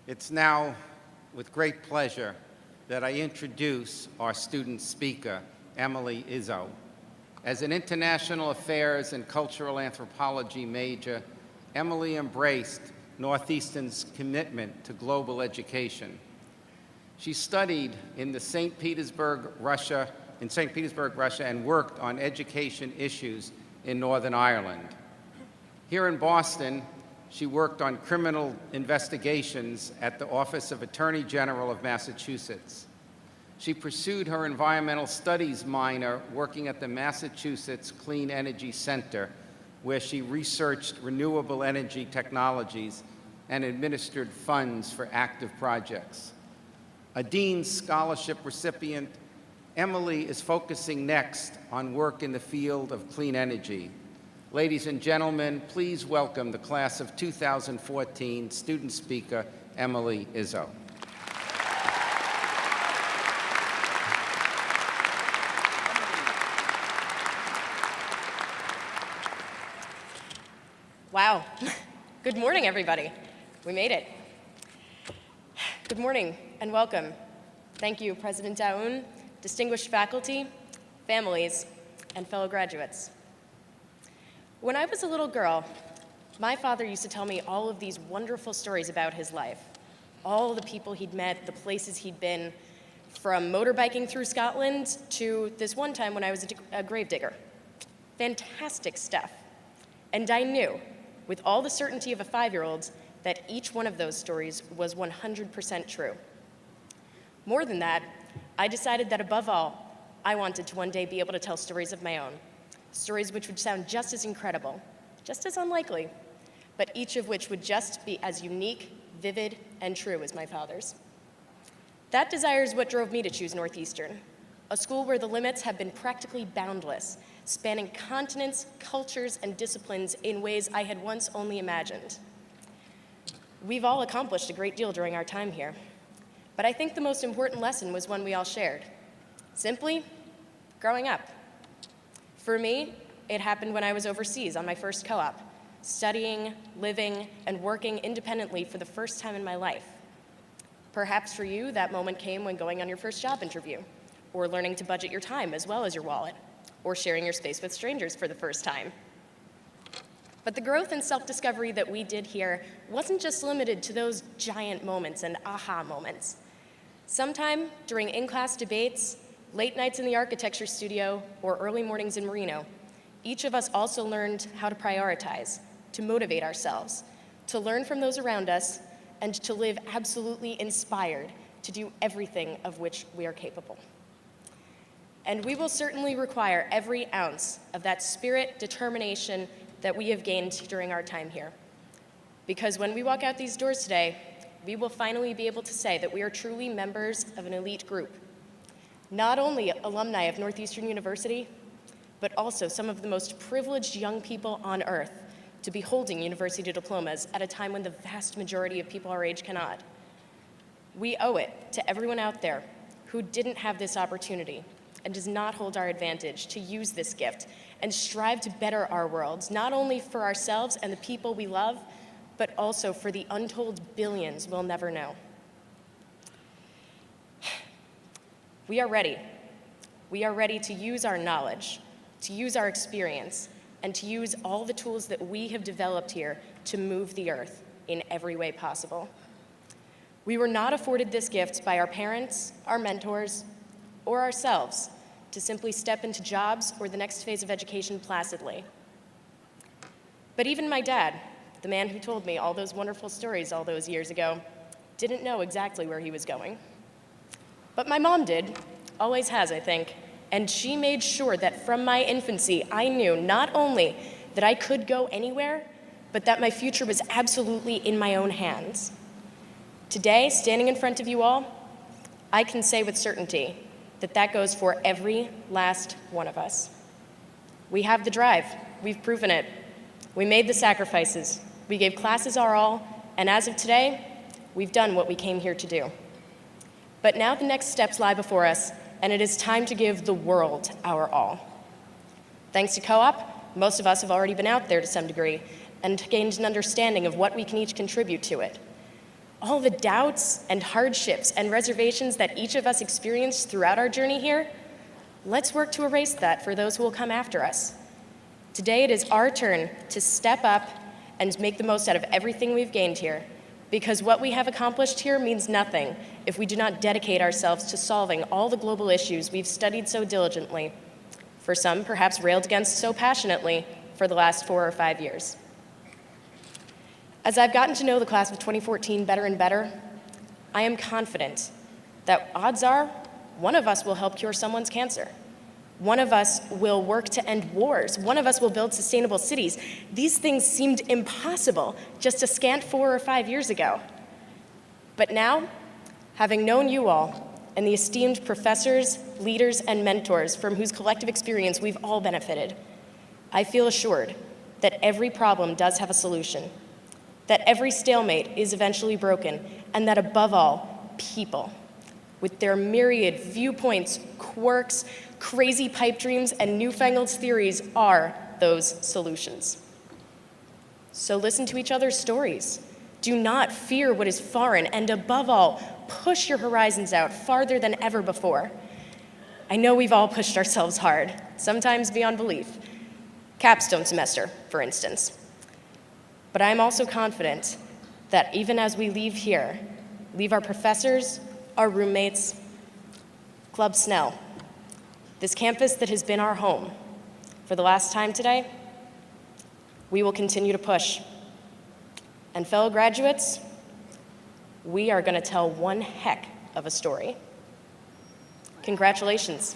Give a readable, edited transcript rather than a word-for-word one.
It's now with great pleasure that I introduce our student speaker, Emily Izzo. As an international affairs and cultural anthropology major, Emily embraced Northeastern's commitment to global education. She studied in St. Petersburg, Russia, and worked on education issues in Northern Ireland. Here in Boston, she worked on criminal investigations at the Office of Attorney General of Massachusetts. She pursued her environmental studies minor working at the Massachusetts Clean Energy Center, where she researched renewable energy technologies and administered funds for active projects. A Dean's Scholarship recipient, Emily is focusing next on work in the field of clean energy. Ladies and gentlemen, please welcome the class of 2014 student speaker, Emily Izzo. Wow. Good morning, everybody. We made it. Good morning and welcome. Thank you, President Daoun, distinguished faculty, families, and fellow graduates. When I was a little girl, my father used to tell me all of these wonderful stories about his life, all the people he'd met, the places he'd been, from motorbiking through Scotland to this one time when I was a gravedigger. Fantastic stuff. And I knew, with all the certainty of a 5-year-old, that each one of those stories was 100% true. More than that, I decided that above all, I wanted to one day be able to tell stories of my own. Stories which would sound just as incredible, just as unlikely, but each of which would just be as unique, vivid, and true as my father's. That desire is what drove me to choose Northeastern, a school where the limits have been practically boundless, spanning continents, cultures, and disciplines in ways I had once only imagined. We've all accomplished a great deal during our time here, but I think the most important lesson was one we all shared. Simply, growing up. For me, it happened when I was overseas on my first co-op, studying, living, and working independently for the first time in my life. Perhaps for you, that moment came when going on your first job interview, or learning to budget your time as well as your wallet, or sharing your space with strangers for the first time. But the growth and self-discovery that we did here wasn't just limited to those giant moments and aha moments. Sometime during in-class debates, late nights in the architecture studio, or early mornings in Merino, each of us also learned how to prioritize, to motivate ourselves, to learn from those around us, and to live absolutely inspired to do everything of which we are capable. And we will certainly require every ounce of that spirit, determination that we have gained during our time here. Because when we walk out these doors today, we will finally be able to say that we are truly members of an elite group. Not only alumni of Northeastern University, but also some of the most privileged young people on earth to be holding university diplomas at a time when the vast majority of people our age cannot. We owe it to everyone out there who didn't have this opportunity and does not hold our advantage to use this gift and strive to better our worlds, not only for ourselves and the people we love, but also for the untold billions we'll never know. We are ready. We are ready to use our knowledge, to use our experience, and to use all the tools that we have developed here to move the earth in every way possible. We were not afforded this gift by our parents, our mentors, or ourselves to simply step into jobs or the next phase of education placidly. But even my dad, the man who told me all those wonderful stories all those years ago, didn't know exactly where he was going. But my mom did, always has, I think, and she made sure that from my infancy, I knew not only that I could go anywhere, but that my future was absolutely in my own hands. Today, standing in front of you all, I can say with certainty that that goes for every last one of us. We have the drive. We've proven it. We made the sacrifices. We gave classes our all, and as of today, we've done what we came here to do. But now the next steps lie before us, and it is time to give the world our all. Thanks to co-op, most of us have already been out there to some degree and gained an understanding of what we can each contribute to it. all the doubts and hardships and reservations that each of us experienced throughout our journey here, let's work to erase that for those who will come after us. Today, it is our turn to step up and make the most out of everything we've gained here, because what we have accomplished here means nothing if we do not dedicate ourselves to solving all the global issues we've studied so diligently, for some perhaps railed against so passionately for the last 4 or 5 years. As I've gotten to know the class of 2014 better and better, I am confident that odds are one of us will help cure someone's cancer. One of us will work to end wars. One of us will build sustainable cities. These things seemed impossible just a scant 4 or 5 years ago. But now, having known you all and the esteemed professors, leaders, and mentors from whose collective experience we've all benefited, I feel assured that every problem does have a solution, that every stalemate is eventually broken, and that above all, people, with their myriad viewpoints, quirks, crazy pipe dreams, and newfangled theories are those solutions. So listen to each other's stories. Do not fear what is foreign, and above all, push your horizons out farther than ever before. I know we've all pushed ourselves hard, sometimes beyond belief. Capstone semester, for instance. But I'm also confident that even as we leave here, leave our professors, our roommates, Club Snell, this campus that has been our home for the last time today, we will continue to push. And fellow graduates, we are going to tell one heck of a story. Congratulations.